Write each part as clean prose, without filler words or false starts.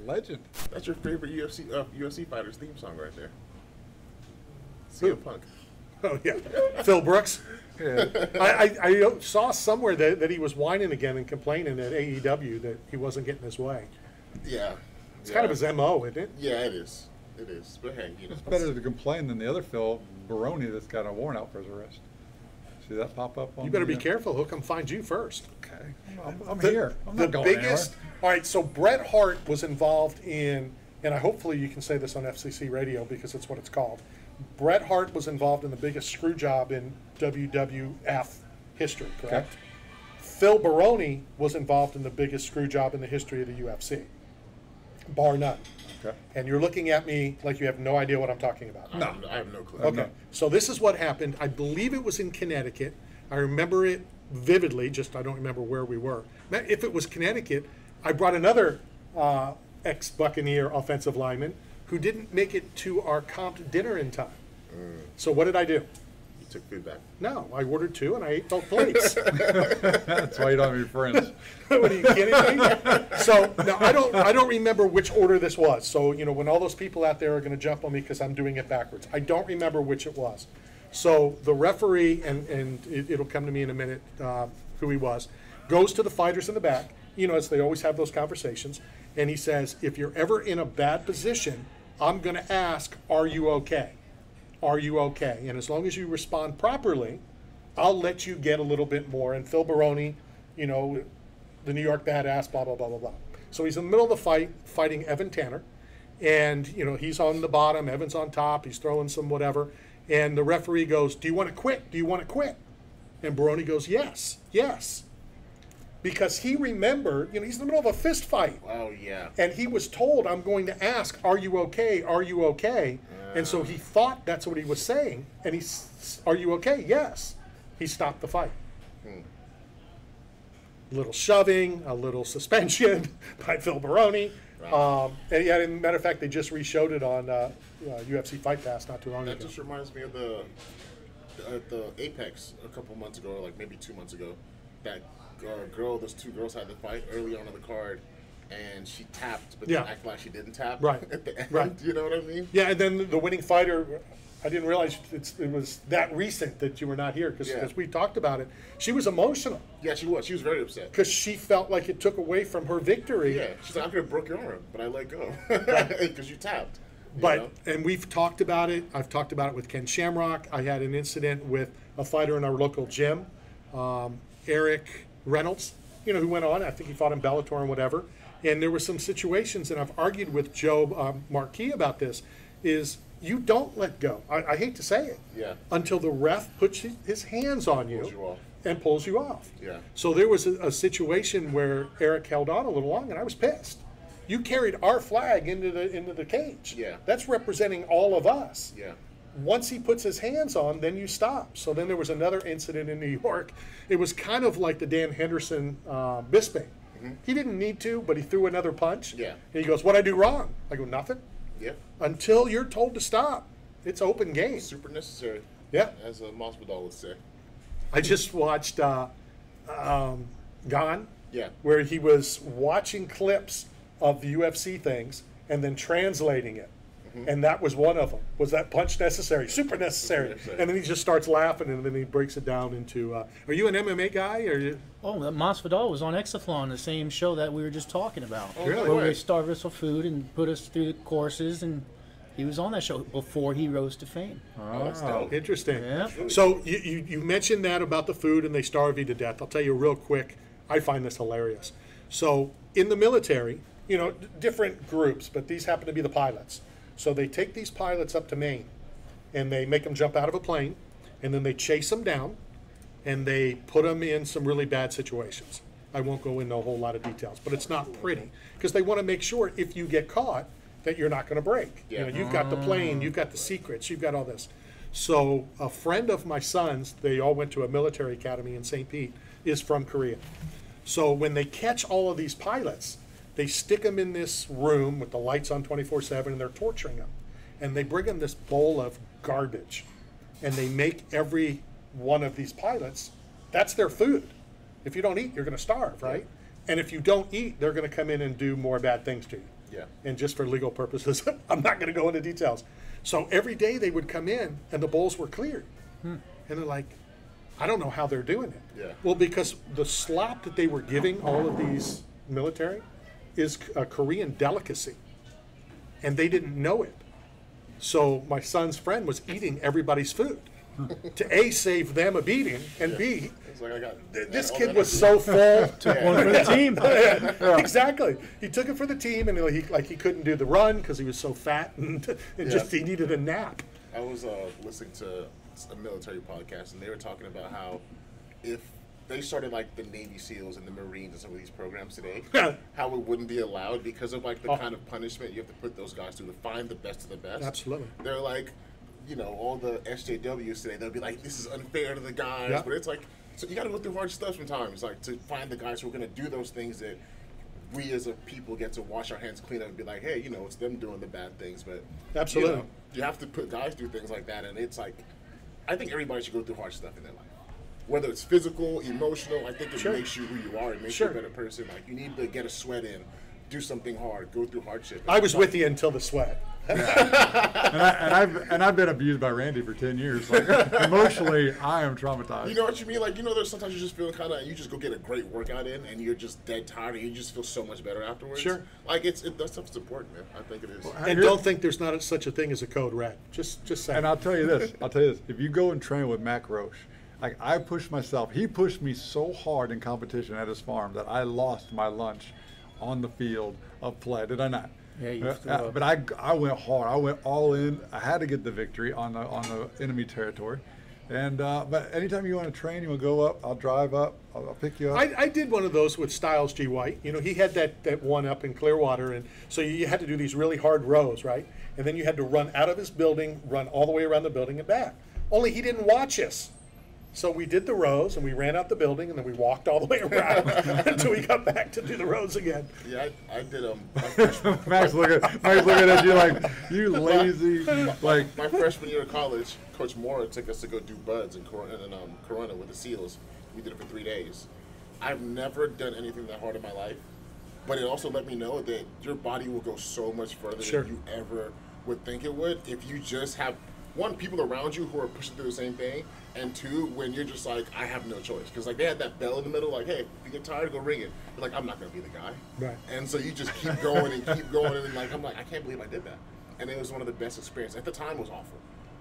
legend. That's your favorite UFC fighter's theme song right there. CM Punk. Oh yeah, Phil Brooks. Yeah. I saw somewhere that he was whining again and complaining at AEW that he wasn't getting his way. Yeah. It's kind of his MO, isn't it? Yeah, it is. It is. But hey, It's better to complain than the other Phil Baroni that's got a warrant out for his arrest. See that pop up on You better be careful. He'll come find you first. Okay. I'm here. I'm not going biggest. All right, so Bret Hart was involved in, and hopefully you can say this on FCC radio because it's what it's called. Bret Hart was involved in the biggest screw job in WWF history, correct? Okay. Phil Baroni was involved in the biggest screw job in the history of the UFC, bar none. Okay. And you're looking at me like you have no idea what I'm talking about. No, I have no clue. Okay, No. so this is what happened. I believe it was in Connecticut. I remember it vividly, just I don't remember where we were. If it was Connecticut, I brought another ex-Buccaneer offensive lineman who didn't make it to our comped dinner in time. So what did I do? You took food back. No, I ordered 2 and I ate both plates. That's why you don't have any friends. What are you kidding me? So no, I don't remember which order this was. So when all those people out there are going to jump on me because I'm doing it backwards, I don't remember which it was. So the referee, and it'll come to me in a minute who he was, goes to the fighters in the back, as they always have those conversations, and he says, if you're ever in a bad position, I'm going to ask, are you okay? Are you okay? And as long as you respond properly, I'll let you get a little bit more. And Phil Baroni, the New York badass, blah, blah, blah, blah, blah. So he's in the middle of the fight, fighting Evan Tanner. And, he's on the bottom, Evan's on top, he's throwing some whatever. And the referee goes, do you want to quit? Do you want to quit? And Baroni goes, yes, yes. Because he remembered, he's in the middle of a fist fight. Oh, yeah. And he was told, I'm going to ask, are you okay? Are you okay? And so he thought that's what he was saying. And are you okay? Yes. He stopped the fight. A little shoving, a little suspension by Phil Baroni. Right. And yeah, as a matter of fact, they just re-showed it on UFC Fight Pass not too long ago. That just reminds me of the Apex a couple months ago, like maybe 2 months ago. That those 2 girls had to fight early on in the card, and she tapped, but then acted like she didn't tap at the end. Right. You know what I mean? Yeah, and then the winning fighter, I didn't realize it was that recent that you were not here because we talked about it. She was emotional. Yeah, she was. She was very upset. Because she felt like it took away from her victory. Yeah, she's like, I could have broke your arm, but I let go because you tapped. And we've talked about it. I've talked about it with Ken Shamrock. I had an incident with a fighter in our local gym, Eric Reynolds, who went on. I think he fought in Bellator and whatever. And there were some situations, and I've argued with Joe Marquis about this, is you don't let go. I hate to say it. Yeah. Until the ref puts his hands on you, and pulls you off. Yeah. So there was a situation where Eric held on a little long, and I was pissed. You carried our flag into the cage. Yeah. That's representing all of us. Yeah. Once he puts his hands on, then you stop. So then there was another incident in New York. It was kind of like the Dan Henderson Bisping. Mm-hmm. He didn't need to, but he threw another punch. Yeah. And he goes, what'd I do wrong? I go, nothing. Yeah. Until you're told to stop. It's open game. Super necessary. Yeah. As Masvidal would say. I just watched Gone. Yeah. Where he was watching clips of the UFC things and then translating it. And that was one of them. Was that punch necessary? Super necessary. And then he just starts laughing, and then he breaks it down into, are you an MMA guy? Or you? Oh, Masvidal was on Exaflon, the same show that we were just talking about. Oh, really? Where they starved us with food and put us through the courses, and he was on that show before he rose to fame. Oh, interesting. Yeah. So you mentioned that about the food, and they starve you to death. I'll tell you real quick, I find this hilarious. So in the military, different groups, but these happen to be the pilots. So they take these pilots up to Maine, and they make them jump out of a plane, and then they chase them down, and they put them in some really bad situations. I won't go into a whole lot of details, but it's not pretty, because they want to make sure if you get caught that you're not going to break. Yeah. You've got the plane, you've got the secrets, you've got all this. So a friend of my son's, they all went to a military academy in St. Pete, is from Korea. So when they catch all of these pilots, they stick them in this room with the lights on 24/7, and they're torturing them. And they bring them this bowl of garbage, and they make every one of these pilots, that's their food. If you don't eat, you're going to starve, right? And if you don't eat, they're going to come in and do more bad things to you. Yeah. And just for legal purposes, I'm not going to go into details. So every day they would come in and the bowls were cleared. And they're like, I don't know how they're doing it. Yeah. Well, because the slop that they were giving all of these military is a Korean delicacy. And they didn't know it. So my son's friend was eating everybody's food to A, save them a beating, and B, It's like this kid was so full. Took one for the team. Exactly. He took it for the team, and he couldn't do the run because he was so fat, and just he needed a nap. I was listening to a military podcast, and they were talking about how if they started like the Navy SEALs and the Marines and some of these programs today, how it wouldn't be allowed because of like the kind of punishment you have to put those guys through to find the best of the best. Absolutely. They're like, you know, all the SJWs today, they'll be like, this is unfair to the guys, Yeah. but it's like, so you got to go through hard stuff sometimes, like to find the guys who are going to do those things that we as a people get to wash our hands clean up and be like, hey, you know, it's them doing the bad things, but Absolutely. you know, you have to put guys through things like that, and it's like, I think everybody should go through hard stuff in their life. Whether it's physical, emotional, I think it Sure. makes you who you are. It makes Sure. you a better person. Like, you need to get a sweat in, do something hard, go through hardship. I was with you until the sweat. And I've been abused by Randy for 10 years. Like, emotionally, I am traumatized. You know what you mean? Like, you know, there's sometimes you just feel kind of, you just go get a great workout in, and you're just dead tired, and you just feel so much better afterwards. Sure. Like, that stuff's important, man. I think it is. And don't think there's not such a thing as a code red. Just say. And I'll tell you this. If you go and train with Mack Roesch, like I pushed myself. He pushed me so hard in competition at his farm that I lost my lunch on the field of play. Did I not? Yeah, you threw up. But I went hard. I went all in. I had to get the victory on the enemy territory. And but anytime you want to train, you want to go up. I'll drive up. I'll pick you up. I did one of those with Styles G. White. You know, he had that one up in Clearwater, and so you had to do these really hard rows, right? And then you had to run out of his building, run all the way around the building and back. Only he didn't watch us. So we did the rows, and we ran out the building, and then we walked all the way around until we got back to do the rows again. Yeah, I did Max looking at you like, you lazy. Like, my freshman year of college, Coach Moore took us to go do buds in Corona with the SEALs. We did it for 3 days. I've never done anything that hard in my life, but it also let me know that your body will go so much further Sure. than you ever would think it would if you just have, one, people around you who are pushing through the same thing, and two, when you're just like, I have no choice. Because like they had that bell in the middle, like, hey, if you get tired, go ring it. You're like, I'm not going to be the guy. Right. And so you just keep going and keep going, and like I'm like, I can't believe I did that. And it was one of the best experiences. At the time, it was awful.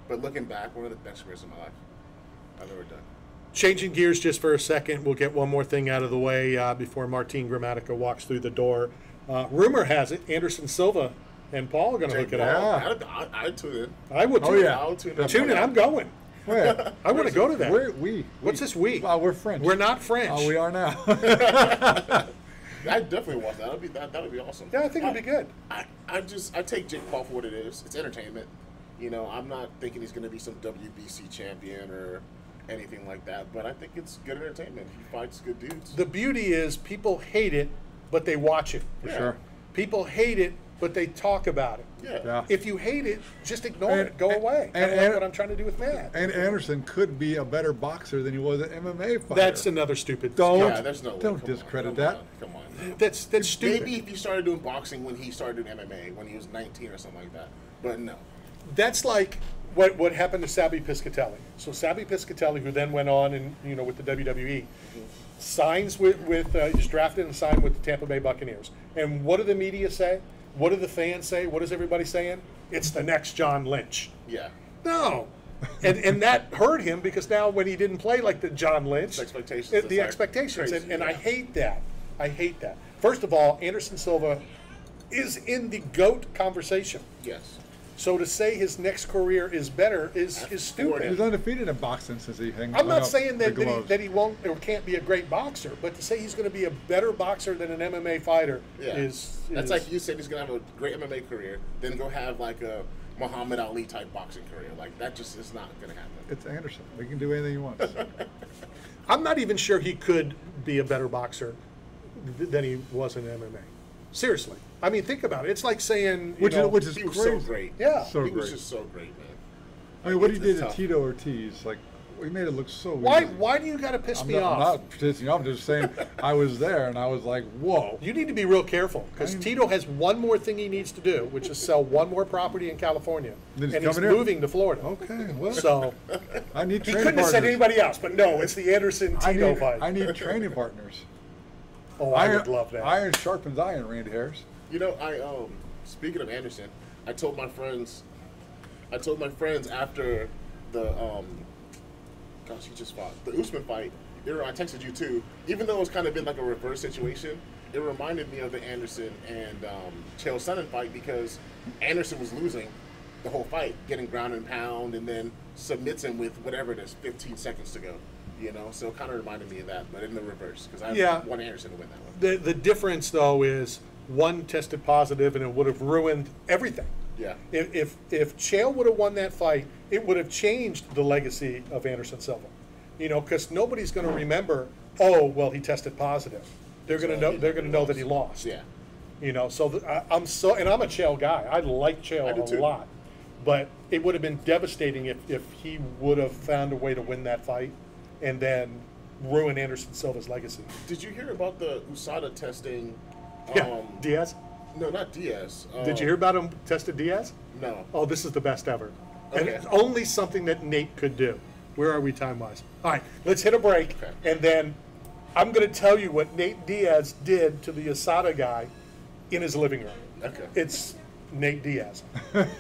But looking back, one of the best experiences of my life I've ever done. Changing gears just for a second, we'll get one more thing out of the way before Martin Gramatica walks through the door. Rumor has it, Anderson Silva and Paul are going to hook it up. I'd tune in. I would too. Oh, yeah. I'll tune in. Tune in, I'm going. where? I want to go to that. What's this we? We're French. We're not French. Oh, we are now. I'd definitely watch that. That'd be awesome. Yeah, I think it'd be good. I take Jake Paul for what it is. It's entertainment. You know, I'm not thinking he's going to be some WBC champion or anything like that, but I think it's good entertainment. He fights good dudes. The beauty is people hate it, but they watch it. For sure. People hate it, but they talk about it. Yeah. If you hate it, just ignore it. Go away. and- Kind of like what I'm trying to do with Matt. And Anderson could be a better boxer than he was an MMA fighter. That's another stupid. Don't There's no way. don't Come on, discredit come that. on, Come on. That's stupid. Maybe if he started doing boxing when he started doing MMA when he was 19 or something like that, but no. That's like what happened to Sabby Piscatelli. So Sabby Piscatelli, who then went on and with the WWE, signs with he's drafted and signed with the Tampa Bay Buccaneers. And what do the media say? What do the fans say? What is everybody saying? It's the next John Lynch. Yeah. No. And that hurt him because now when he didn't play like the John Lynch, The expectations. the It's like expectations. crazy, And I yeah. hate that. I hate that. First of all, Anderson Silva is in the GOAT conversation. Yes. So to say his next career is better is stupid. He's undefeated in boxing since he hung I'm not up saying the that gloves. he won't or can't be a great boxer, but to say he's going to be a better boxer than an MMA fighter is That's like you said he's gonna have a great MMA career, then go have like a Muhammad Ali type boxing career. Like that just is not gonna happen. It's Anderson. He can do anything he wants. I'm not even sure he could be a better boxer than he was in MMA. Seriously. I mean, think about it. It's like saying, Which is He was crazy. so great. Yeah. So he was great. just so great, man. I mean, what he It's did to tough. Tito Ortiz, like, We made it look so Why? easy. Why do you got to piss me I'm off? not pissing you off. I'm just saying I was there and I was like, whoa. You need to be real careful because Tito has one more thing he needs to do, which is sell one more property in California, Then he's and he's coming here? moving to Florida. Okay, well, So I need he training couldn't have said partners. anybody else, but no, it's the Anderson Tito fight. I need training partners. Oh, I would love that. Iron sharpens iron, Randy Harris. You know, speaking of Anderson, I told my friends after the he just fought the Usman fight. I texted you too. Even though it's kind of been like a reverse situation, it reminded me of the Anderson and Chael Sonnen fight because Anderson was losing the whole fight, getting ground and pound, and then submits him with whatever it is, 15 seconds to go. You know, so it kind of reminded me of that, but in the reverse because I want Anderson to win that one. The difference though is one tested positive and it would have ruined everything. Yeah. If Chael would have won that fight, it would have changed the legacy of Anderson Silva. You know, because nobody's going to remember. Oh, well, he tested positive. They're going to know. They're going to know that he lost. Yeah. You know, so I'm a Chael guy. I like Chael a lot, but it would have been devastating if he would have found a way to win that fight, and then ruin Anderson Silva's legacy. Did you hear about the USADA testing? Diaz. No, not Diaz. Did you hear about him tested Diaz? No. Oh, this is the best ever. Okay. And it's only something that Nate could do. Where are we time-wise? All right, let's hit a break, and then I'm going to tell you what Nate Diaz did to the USADA guy in his living room. Okay. It's Nate Diaz.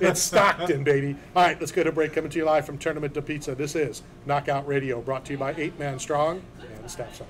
It's Stockton, baby. All right, let's go to a break. Coming to you live from Tournament to Pizza. This is Knockout Radio, brought to you by 8 Man Strong and Staff Zone.